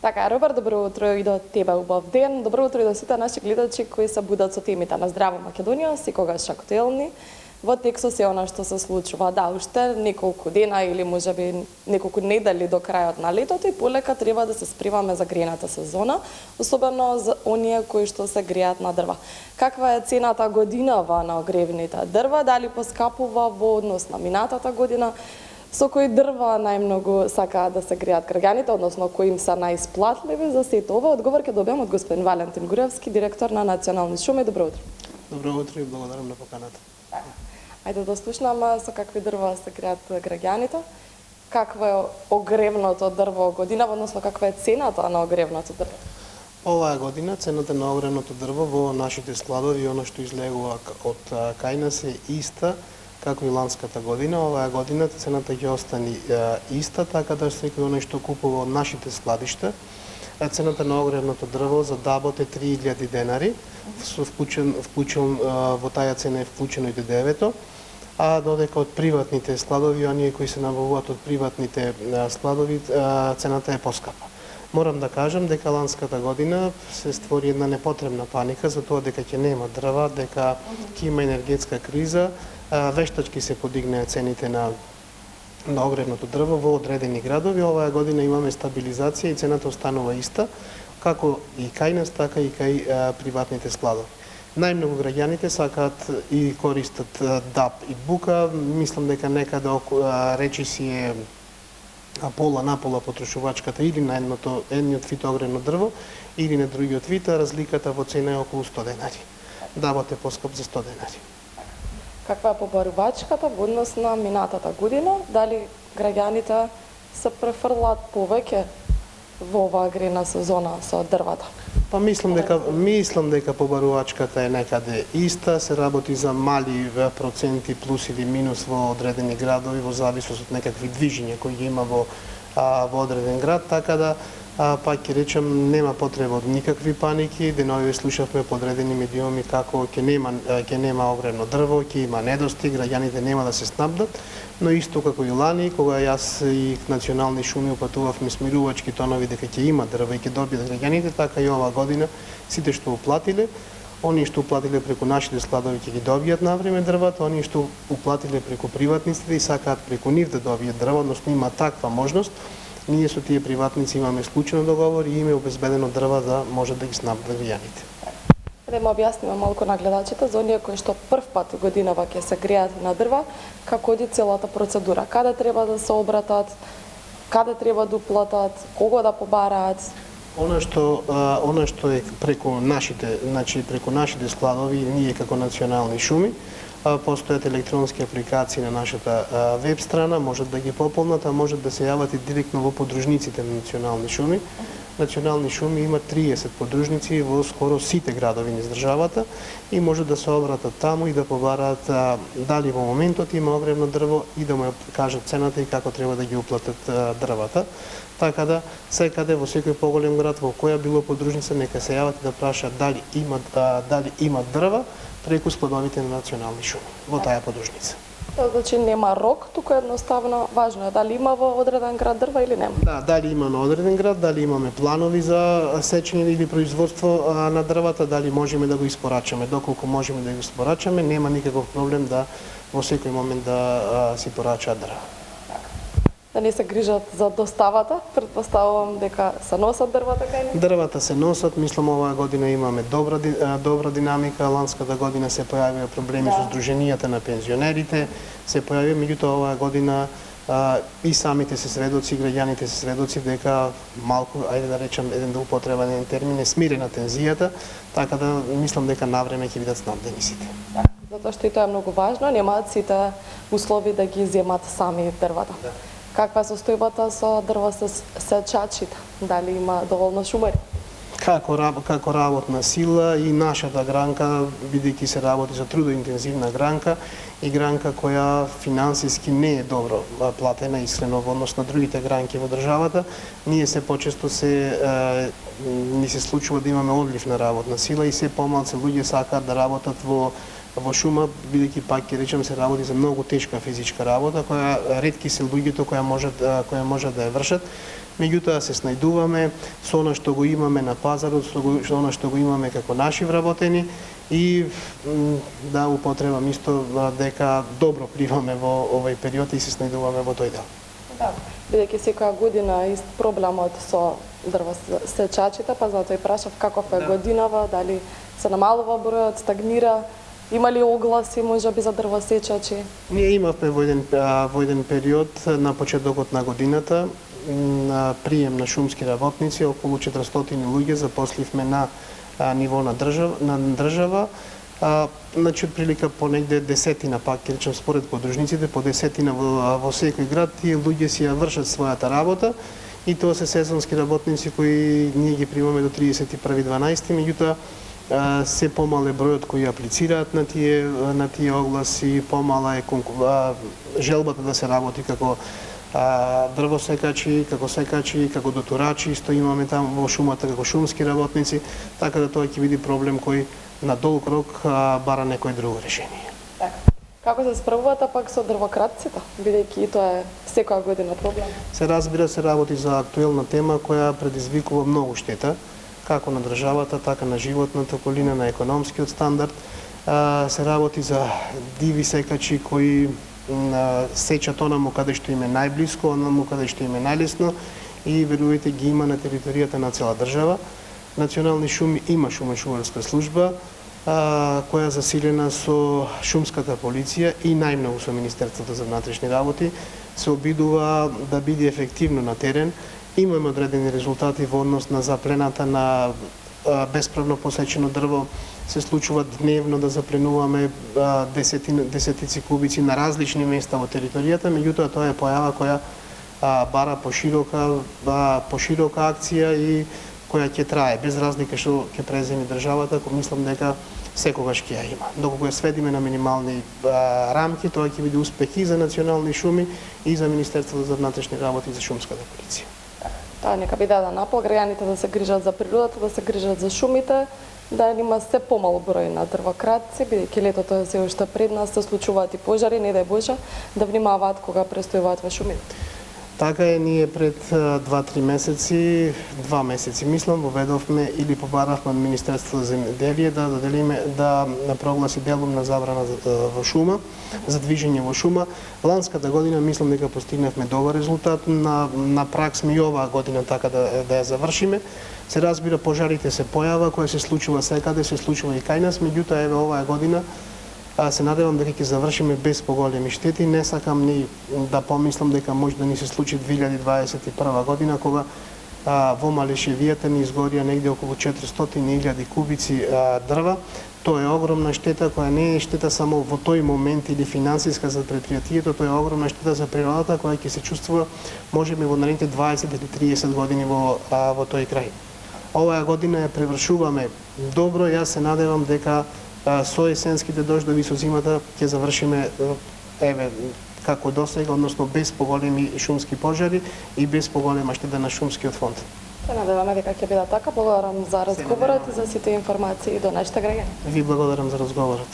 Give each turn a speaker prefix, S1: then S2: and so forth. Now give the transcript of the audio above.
S1: Така, Роберт, добро утро и до тебе, убав ден. Добро утро и до сите наши гледачи кои се будат со темите на Здраво Македонија, секогаш актуелни. Во текстот се она што се случува. Да, уште неколку дена или можеби неколку недели до крајот на летото и полека треба да се спремаме за грејната сезона, особено за оние кои што се греат на дрва. Каква е цената годинава на огревните дрва? Дали поскапува во однос на минатата година? Со кои дрва најмногу сакаат да се греат граѓаните, односно кои им се најисплатливи? За сето ова одговор ќе добиам од господин Валентин Груевски, директор на Национални шуми. Добро утро.
S2: Добро утро и благодарам на поканата.
S1: Ајде да слушнаме со какви дрва се греат граѓаните. Какво е огревното дрво годинава, односно каква е цената на огревното дрво?
S2: Оваа година цената на огревното дрво во нашите складови и оно што излегува од кај нас е иста како и ланската година. Оваа година цената ќе остане иста, така да секој оној што купува од нашите складишта, цената на огревното дрво за дабот е 3000 денари, вклучен во таа цена е вклучено и ДДВ-то, а додека од приватните складови, оние кои се набавуваат од приватните складови, цената е поскапа. Морам да кажам дека ланската година се створи една непотребна паника за тоа дека ќе нема дрва, дека ќе има енергетска криза, вештачки се подигнаа цените на огревното дрво во одредени градови. Оваа година имаме стабилизација и цената останува иста, како и кај нас, така и кај приватните складови. Најмногу граѓаните сакаат и користат даб и бука. Мислам дека некаде речиси е пола-напола потрошувачката или на едниот вид огревно дрво или на другиот вид, а разликата во цена е околу 100 денари. Дабот е поскап за 100 денари.
S1: Каква е побарувачката во однос на минатата година? Дали граѓаните се префрлаат повеќе во оваа грејна сезона со дрвата?
S2: Па мислам дека побарувачката е некаде иста, се работи за мали проценти плюс или минус во одредени градови во зависност од некакви движења кои ги има во одреден град, така да пак ќе речем нема потреба од никакви паники. Денови слушавме по одредени медиуми како ќе нема огревно дрво, ќе има недостиг, граѓаните нема да се снабдат, но исто како и лани, кога јас и Национални шуми упатувавме смирувачки тонови дека ќе има дрва и ќе добијат граѓаните, така и оваа година сите што уплатиле, оние што уплатиле преку нашите складови ќе ги добијат навреме дрвата, оние што уплатиле преку приватниците и сакаат преку нив да добијат дрва, односно има таква можност. Ние со тие приватници имаме склучен договор и им е обезбедено дрва да може да ги снабдат граѓаните.
S1: Да ме објасниме малку на гледачите за оние кои што прв пат годинава ќе се греат на дрва, како оди целата процедура, каде треба да се обратат, каде треба да уплатат, кого да побараат.
S2: Она што е преку нашите складови, ние како Национални шуми, постојат електронски апликации на нашата веб страна, можат да ги пополнат, а можат да се јават и директно во подружниците на Национални шуми. Национални шуми има 30 подружници во скоро сите градови низ државата и можат да се обратат таму и да побараат дали во моментот има огревно дрво и да му кажат цената и како треба да ги уплатат дрвата. Така да секаде во секој поголем град во која било подружница нека се јават и да прашаат дали имат дрва преку складовите на Национални шуми во таа подружница.
S1: Значи нема рок, туку едноставно важно е дали има во одреден град дрва или нема.
S2: Да, дали има на одреден град, дали имаме планови за сечење или производство на дрвата, дали можеме да го испорачаме. Доколку можеме да го испорачаме, нема никаков проблем да во секој момент да си порачаат дрва.
S1: Да не се грижат за доставата, претпоставувам дека се носат дрвата кај нив?
S2: Дрвата се носат, мислам оваа година имаме добра динамика, ланската година се појавија проблеми со здруженијата на пензионерите, се појавија, меѓутоа оваа година и самите се сведоци, граѓаните се сведоци дека малку, ајде да речам еден да употребен термин, е смирена тензијата, така да мислам дека навреме ќе бидат снабдени сите.
S1: Затоа што и тоа е многу важно, немаат сите услови да ги земат сами дрвата.
S2: Да.
S1: Каква е состојбата со дрва сечачите? Дали има доволно шумари?
S2: Како работна сила и нашата гранка, бидејќи се работи за трудоинтензивна гранка и гранка која финансиски не е добро платена искрено во однос на другите гранки во државата, ние се почесто ни се случува да имаме одлив на работна сила и се помалку луѓе сакаат да работат во шума, бидејќи пак ќе речем се работи за многу тешка физичка работа, која ретки се луѓето која можат да ја вршат. меѓутоа се снајдуваме со она што го имаме на пазарот, со она што го имаме како наши вработени и да употребам исто дека добро пливаме во овој период и се снајдуваме во тој дел.
S1: Да, бидејќи секоја година ист проблемот со дрвосечачите, па затоа и прашав каков е годинава, дали се намалува бројот, стагнира, има ли огласи можеби за дрвосечачи?
S2: Ние имавме во еден период на почетокот на годината на прием на шумски работници, околу 400 луѓе запосливме на ниво на држава. Значи, отприлика по негде десетина, пак ќе речем според подружниците, по десетина во секој град, тие луѓе си ја вршат својата работа и тоа се сезонски работници кои ние ги примаме до 31.12, меѓутоа се помал е бројот кои аплицираат на тие огласи, помала е желбата да се работи како дрвосекачи, како секачи, како дотурачи, исто имаме таму во шумата како шумски работници, така да тоа ќе биде проблем кој на долг рок бара некој друго решение.
S1: Така. Како се справувате пак со дрвократците, бидејќи тоа е секоја година проблем?
S2: Се разбира, се работи за актуелна тема која предизвикува многу штета, како на државата, така на животната околина, на економскиот стандард. Се работи за диви секачи кои сечат онаму каде што им е најблиско, онаму каде што им е најлесно и верувајте ги има на територијата на цела држава. Национални шуми има шумошуварска служба која е засилена со шумската полиција и најмногу со Министерството за внатрешни работи се обидува да биде ефективно на терен. Имаме одредени резултати во однос на заплената на бесправно посечено дрво. Се случува дневно да запленуваме десетици кубици на различни места во територијата, меѓутоа тоа е појава која бара поширока акција и која ќе трае, без разлика што ќе преземе државата, кој мислам дека секогаш ќе ја има. Доколку ја сведиме на минимални рамки, тоа ќе биде успех и за национални шуми и за Министерството за внатрешни работи и за шумската полиција.
S1: Тоа нека биде да напол граѓаните да се грижат за природата, да се грижат за шумите, да има се помал број на дрвократци, бидејќи летото е се уште пред нас, се случуваат и пожари, не дај Боже, да внимаваат кога престојуваат во шумите.
S2: Така е, ние пред 2-3 месеци, 2 месеци мислам, воведовме или побаравме од Министерството за земјоделие да прогласи делумна забрана во шума, за движење во шума. Ланската година мислам дека постигнавме добар резултат, на прак сме и оваа година така да ја завршиме. Се разбира, пожарите се појава, која се случува секаде, се случува и кај нас, меѓутоа еве оваа година се надевам дека ќе завршиме без поголеми штети. Не сакам ни да помислам дека може да ни се случи 2021 година, кога во Малешевијата ни изгорија негде околу 400.000 кубици дрва. Тоа е огромна штета, која не е штета само во тој момент или финансиска за предпријатието, тоа е огромна штета за природата, која ќе се чувствува можеби во наредните 20 или 30 години во тој крај. Оваа година ја превршуваме добро, јас се надевам дека со есенските дождови со зимата ќе завршиме еве како досега, односно без поголеми шумски пожари и без поголема штета на шумскиот фонд.
S1: Се надеваме дека ќе биде така. Благодарам за разговорот и за сите информации до нашите граѓани.
S2: Ви благодарам за разговорот.